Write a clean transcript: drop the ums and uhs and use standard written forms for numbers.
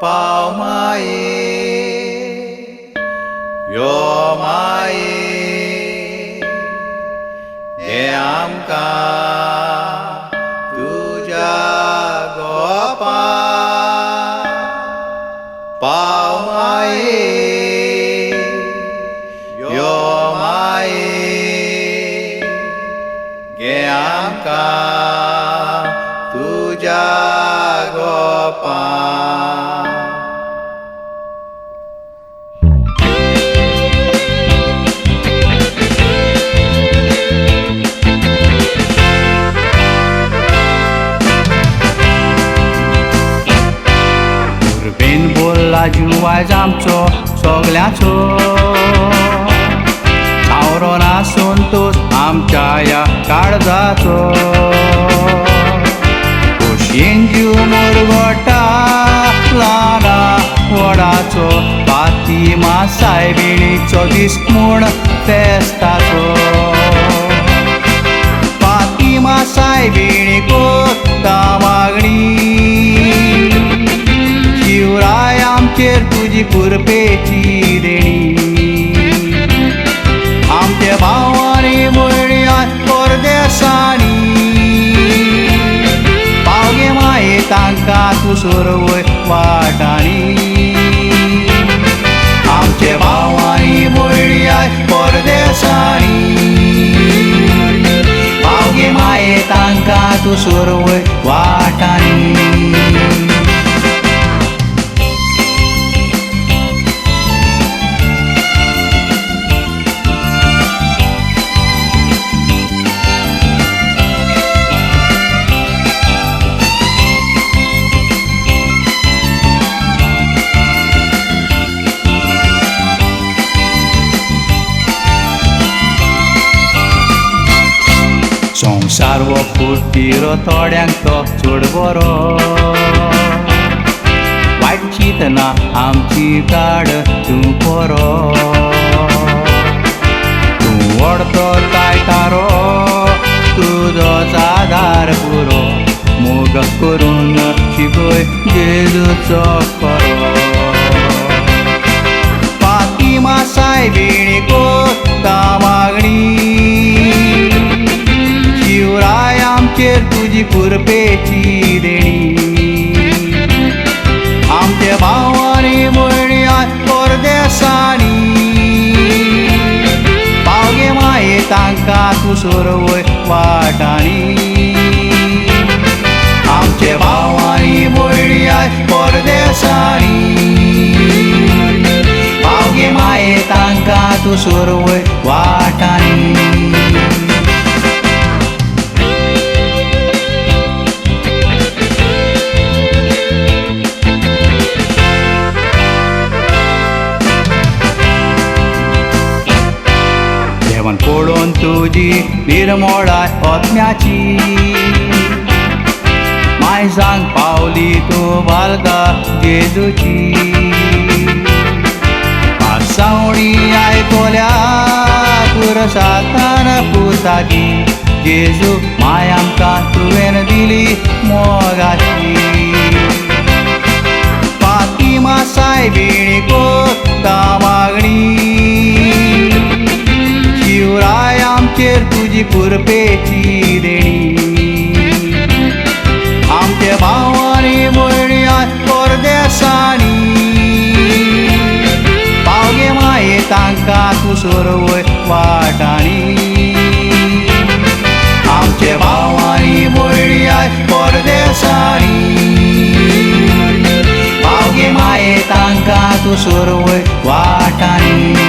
पाव माये यो माये हे आमकां तुज्या गोपा पाव माये यो माये गे आमकां तुज्या गोपा. जुवायज आमचो सगल्याचो सावरोन आसून तूं आमच्या ह्या काळजाचो खोशयेन जीव मुरगोटा ल्हाना व्हडाचो फातिमा सायबिणीचो दीस म्हूण फेस्ताचो फातिमा सायबिणी कोत्ता मागणी शिवराय आमचेर तुजी कुरपेची देणी आमचे भावांनी भयण्या परदेसांनी पावगे माये तांकां तूं सोरवय वाटांनी आमचे भावांनी भयण्या परदेसांनी पावगे माये तांकां तूं सोरवय वाटांनी. संसार वो फुट्टिरो थोड्यांक तो चड बरो वायट चिंतना आमची काड तूं बरो तूं व्हडतो तायतारो तुजोच आदार पुरो मोग करून शिकय जेजूचो खरो फातिमा सायबिणी कोत्ता मागणी शिवराय आमचेर तुजी कुरपेची देणी आमचे भावांनी भयण्या परदेसांनी पावगे माये तांकां तूं सोरवय वाटांनी आमचे भावांनी भयण्या परदेसांनी पावगे माये तांकां तूं सोरवय वाटांनी. पडोवन तुजी निर्मोळाय ओतम्याची मायजांक पावली तूं बालका जेजूची आसावणी आयकोल्या पुरसातान पुताची जेजू माय आमकां तुवें दिली मोगाची फातिमा सायबिणी कोत्ता मागणी शिवराय आमचेर तुजी कुरपेची देणी आमचे भावांनी भयण्या परदेसांनी पावगे माये तांकां तूं सोरवय वाटांनी आमचे भावांनी भयण्या परदेसांनी पावगे माये तांकां तूं सोरवय वाटांनी.